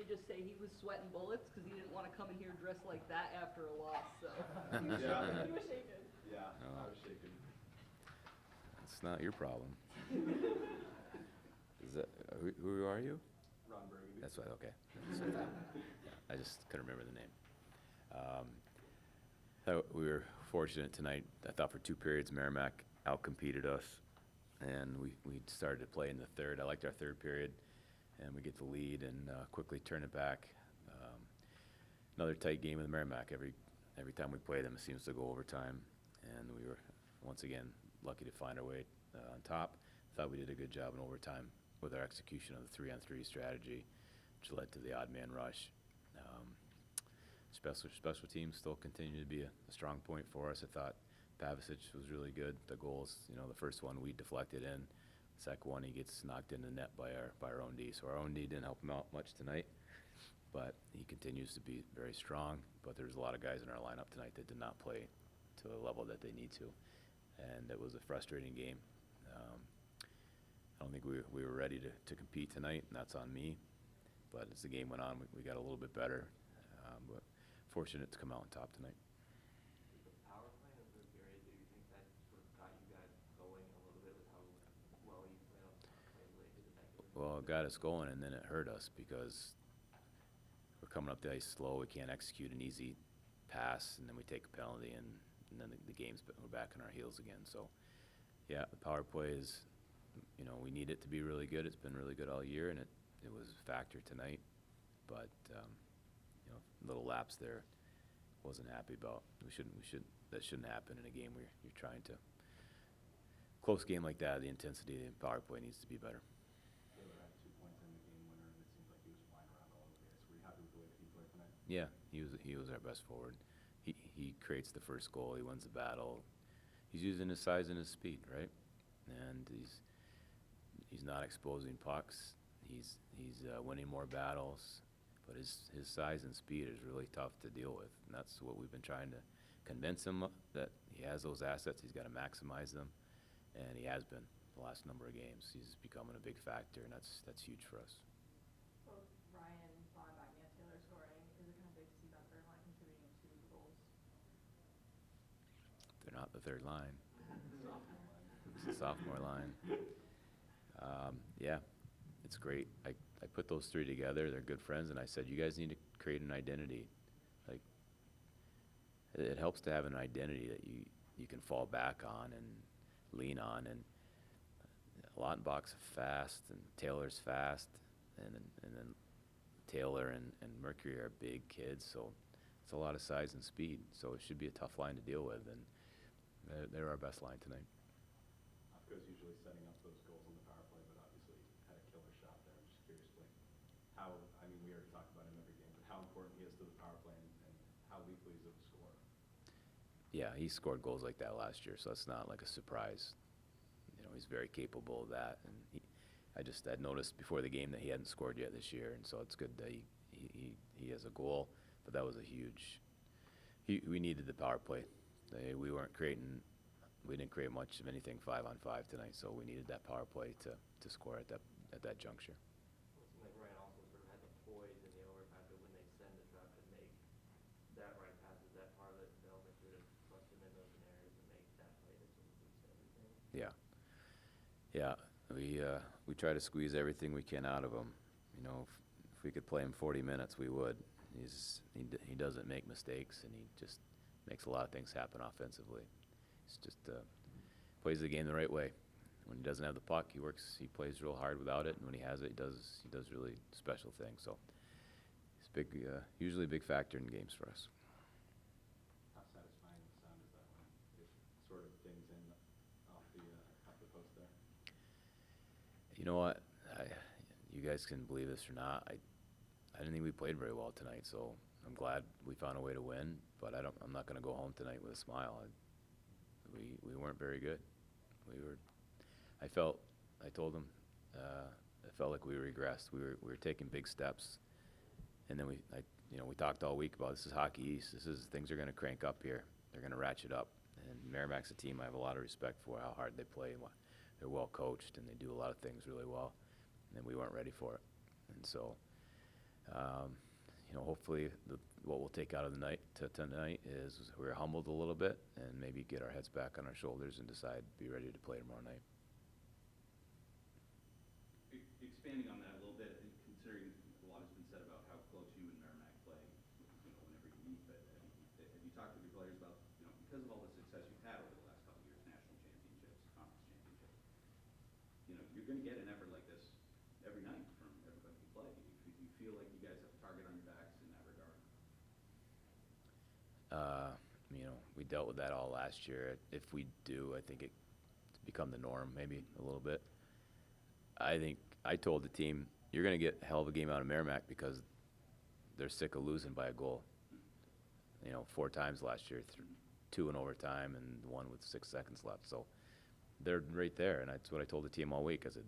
me just say he was sweating bullets because he didn't want to come in here dressed like that after a loss. So Yeah. he was shaking. Yeah, Oh. I was shaking. It's not your problem. Is that, who are you? Ron Burgundy. That's right, okay. So that- yeah, I just couldn't remember the name. We were fortunate tonight. I thought for 2 periods, Merrimack outcompeted us, and we started to play in the third. I liked our third period, and we get the lead and quickly turn it back. Another tight game with Merrimack. Every time we play them, it seems to go overtime, and we were, once again, lucky to find our way on top. Thought we did a good job in overtime with our execution of the 3-on-3 strategy, which led to the odd man rush. Special teams still continue to be a strong point for us. I thought Pavicic was really good. The goals, the first one we deflected in. The second one he gets knocked in the net by our own D. So our own D didn't help him out much tonight, but he continues to be very strong. But there's a lot of guys in our lineup tonight that did not play to the level that they need to, and it was a frustrating game. I don't think we were ready to compete tonight, and that's on me. But as the game went on, we got a little bit better. But fortunate to come out on top tonight. The power play in the third period, do you think that sort of got you guys going a little bit with how well you played on the power play late in the second? Well, it got us going, and then it hurt us because we're coming up the ice slow. We can't execute an easy pass, and then we take a penalty, and then the game's we're back on our heels again. So, yeah, the power play is, we need it to be really good. It's been really good all year, and it was a factor tonight. But little lapse there, wasn't happy about. That shouldn't happen in a game where you're trying to. Close game like that, the intensity of the power play needs to be better. Taylor had 2 points in the game winner, and it seems like he was flying around all over the ice. Were you happy with the way that he played tonight? Yeah, he was our best forward. He creates the first goal. He wins the battle. He's using his size and his speed, right? And he's not exposing pucks. He's winning more battles. But his size and speed is really tough to deal with, and that's what we've been trying to convince him that he has those assets. He's got to maximize them, and he has been the last number of games. He's becoming a big factor, and that's huge for us. Both Ryan Bonback and Taylor scoring, is it kind of big to see that third line contributing to the goals? They're not the third line. It's the sophomore line. Yeah, it's great. I put those 3 together. They're good friends, and I said, you guys need to create an identity. Like, it helps to have an identity that you can fall back on and lean on. And Lautenbach's fast, and Taylor's fast, and then Taylor and Mercury are big kids, so it's a lot of size and speed. So it should be a tough line to deal with, and they're our best line tonight. Ofco's usually setting up those goals on the power play, but obviously had a killer shot there. I'm just curious, like, we already talked about him every game, but how important he is to the power play and how weekly he's of a scorer. Yeah, he scored goals like that last year, so it's not like a surprise. He's very capable of that, and I'd noticed before the game that he hadn't scored yet this year, and so it's good that he has a goal. But that was a huge. We needed the power play. We didn't create much of anything 5-on-5 tonight, so we needed that power play to score at that juncture. Well, it seemed like Ryan also sort of had the poise in the overtime to when they send the truck to make that right pass. Is that part of the development to trust him in those areas and make that play that sort of boosts everything? Yeah. We try to squeeze everything we can out of him. If we could play him 40 minutes, we would. He doesn't make mistakes, and he just makes a lot of things happen offensively. He's just plays the game the right way. When he doesn't have the puck, he plays real hard without it, and when he has it, he does really special things. So he's usually a big factor in games for us. How satisfying the sound is that when it sort of dings in off the post there? You know what? You guys can believe this or not. I didn't think we played very well tonight, so I'm glad we found a way to win. But I'm not going to go home tonight with a smile. We weren't very good. I told them, I felt like we regressed. We were taking big steps, and then we talked all week about this is Hockey East. Things are going to crank up here. They're going to ratchet up. And Merrimack's a team I have a lot of respect for how hard they play. They're well coached, and they do a lot of things really well. And we weren't ready for it. And so You know, hopefully what we'll take out of the night tonight is we're humbled a little bit and maybe get our heads back on our shoulders and decide be ready to play tomorrow night. Expanding on that a little bit, considering a lot has been said about how close you and Merrimack play, you know, whenever you meet, but have you talked with your players about, you know, because of all the success you've had over the last couple of years, national championships, conference championships, you know, you're going to get an effort like this every night from everybody you play. You feel like you guys have a target on your backs in that regard? You know, we dealt with that all last year. If we do, I think it's become the norm maybe a little bit. I think I told the team, you're going to get a hell of a game out of Merrimack because they're sick of losing by a goal. You know, 4 times last year, 2 in overtime and 1 with 6 seconds left. So they're right there, and that's what I told the team all week. I said,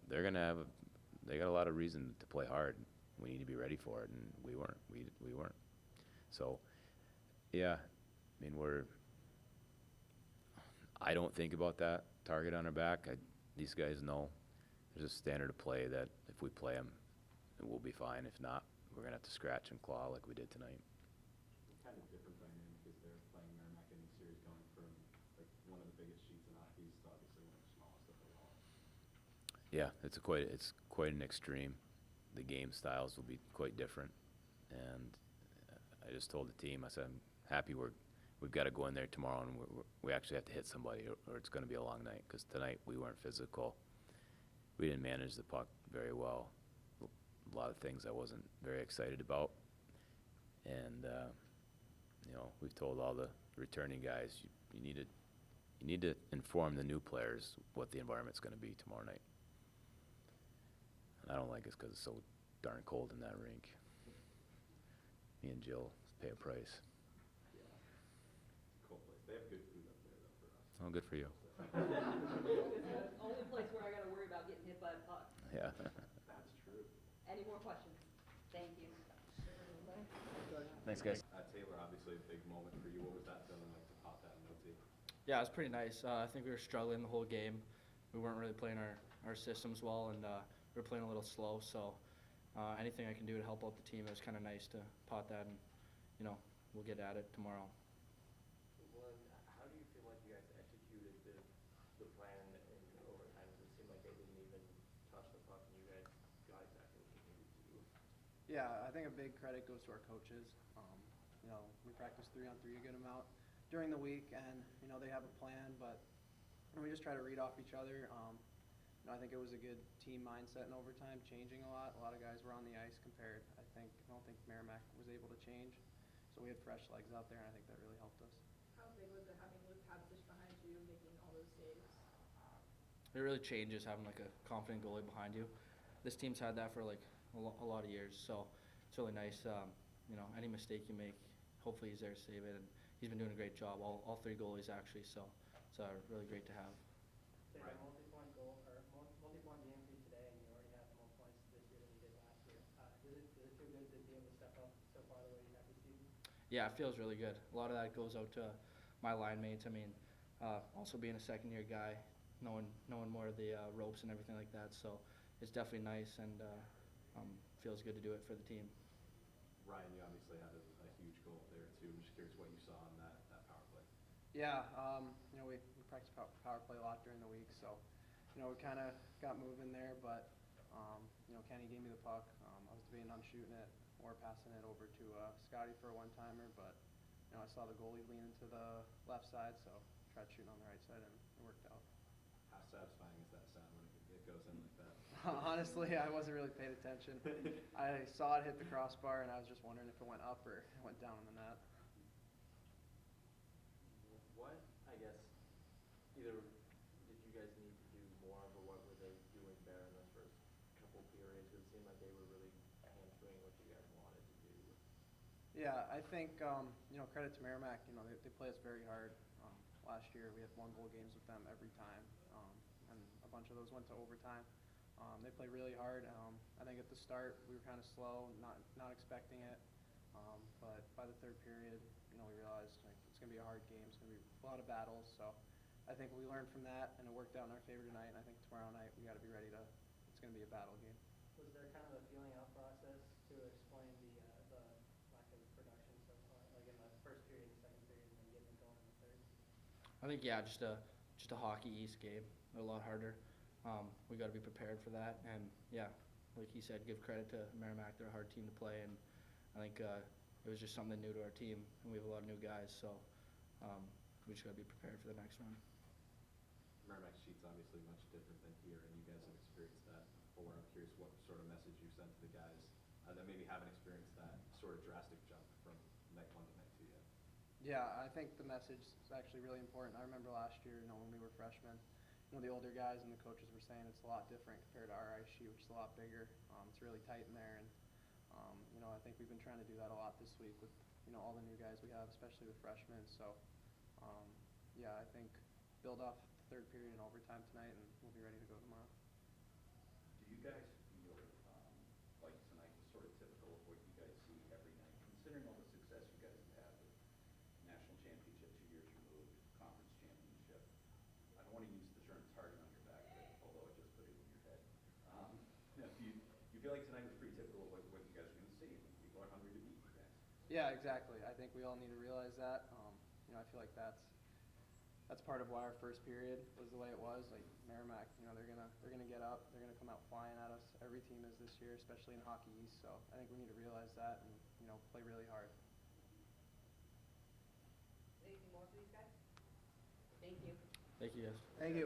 they're going to have they got a lot of reason to play hard. We need to be ready for it, and we weren't. We weren't. So, yeah, I mean, I don't think about that target on our back. These guys know there's a standard of play that if we play them, we'll be fine. If not, we're going to have to scratch and claw like we did tonight. Kind of different dynamic is they're playing Merrimack in the series going from like one of the biggest sheets in hockey to obviously one of the smallest of them all. Yeah, it's quite an extreme. The game styles will be quite different, and I just told the team, I said, I'm happy we've got to go in there tomorrow and we actually have to hit somebody or it's going to be a long night, because tonight we weren't physical. We didn't manage the puck very well. A lot of things I wasn't very excited about, and you know, we've told all the returning guys, you need to inform the new players what the environment's going to be tomorrow night. And I don't like it because it's so darn cold in that rink. Me and Jill pay a price. Yeah. Cool place. They have good food up there though for us. Oh, good for you. It's the only place where I gotta worry about getting hit by a puck. Yeah. That's true. Any more questions? Thank you. Thanks, guys. Taylor, obviously a big moment for you. What was that feeling like to pop that in OT? Yeah, it was pretty nice. I think we were struggling the whole game. We weren't really playing our systems well, and we were playing a little slow. So anything I can do to help out the team, it was kind of nice to pot that, and you know, we'll get at it tomorrow. Well, how do you feel like you guys executed the plan in overtime? It seemed like they didn't even touch the puck, and you guys got exactly what you needed to do. Yeah, I think a big credit goes to our coaches. You know, we practice 3-on-3 a good amount during the week, and you know they have a plan, but we just try to read off each other. You know, I think it was a good team mindset in overtime, changing a lot. A lot of guys were on the ice compared. I don't think Merrimack was able to change, so we had fresh legs out there, and I think that really helped us. How big was it having Luke Habfish behind you, making all those saves? It really changes having like a confident goalie behind you. This team's had that for like a lot of years, so it's really nice. You know, any mistake you make, hopefully he's there to save it, and he's been doing a great job. All 3 goalies actually, so it's really great to have. Right. Multi-point goal or multi-point game for you today, and you already have more points this year than you did last year. Does it feel good to be able to step up so far the way you have this season? Yeah, it feels really good. A lot of that goes out to my line mates. I mean, also being a second-year guy, knowing more of the ropes and everything like that. So it's definitely nice, and feels good to do it for the team. Ryan, you obviously had a huge goal there too. I'm just curious what you saw on that power play. Yeah, you know, we practiced power play a lot during the week, so you know we kind of got moving there. But you know, Kenny gave me the puck. I was debating on shooting it or passing it over to Scotty for a one-timer, but you know I saw the goalie lean into the left side, so tried shooting on the right side, and it worked out. How satisfying is that sound when it goes in like that? Honestly, I wasn't really paying attention. I saw it hit the crossbar, and I was just wondering if it went up or it went down in the net. What, I guess, either did you guys need to do more of, or what were they doing better in those first couple periods? It seemed like they were really hamstringing what you guys wanted to do. Yeah, I think, you know, credit to Merrimack. You know, they play us very hard. Last year, we had 1-goal games with them every time, and a bunch of those went to overtime. They play really hard. I think at the start we were kind of slow, not expecting it, but by the 3rd period, you know, we realized like it's going to be a hard game. It's going to be a lot of battles. So I think we learned from that, and it worked out in our favor tonight. And I think tomorrow night we got to be ready to. It's going to be a battle game. Was there kind of a feeling out process I think, yeah, just a Hockey East game, a lot harder. We gotta be prepared for that, and yeah, like he said, give credit to Merrimack, they're a hard team to play, and I think, it was just something new to our team, and we have a lot of new guys, so, we just gotta be prepared for the next one. Merrimack sheet's obviously much different than here, and you guys have experienced that before. I'm curious what sort of message you sent to the guys that maybe haven't experienced that sort of drastic jump from night one to night two yet. Yeah, I think the message is actually really important. I remember last year, when we were freshmen, the older guys and the coaches were saying it's a lot different compared to our ice sheet, which is a lot bigger. It's really tight in there, and I think we've been trying to do that a lot this week with all the new guys we have, especially the freshmen. So, yeah, I think build off the third period and overtime tonight, and we'll be ready to go tomorrow. Do you guys feel like tonight was sort of typical of what you guys see every night, considering all the success you guys have had with national championship 2 years removed, conference championship? I don't want to use the term target on your back, although I just put it in your head. Do you feel like tonight was pretty typical of what you guys are going to see? People are hungry to beat you guys. Yeah, exactly. I think we all need to realize that. I feel like that's part of why our first period was the way it was. Like Merrimack, they're gonna get up, they're gonna come out flying at us. Every team is this year, especially in Hockey East. So I think we need to realize that and play really hard. Anything more for these guys? Thank you. Thank you, guys. Thank you.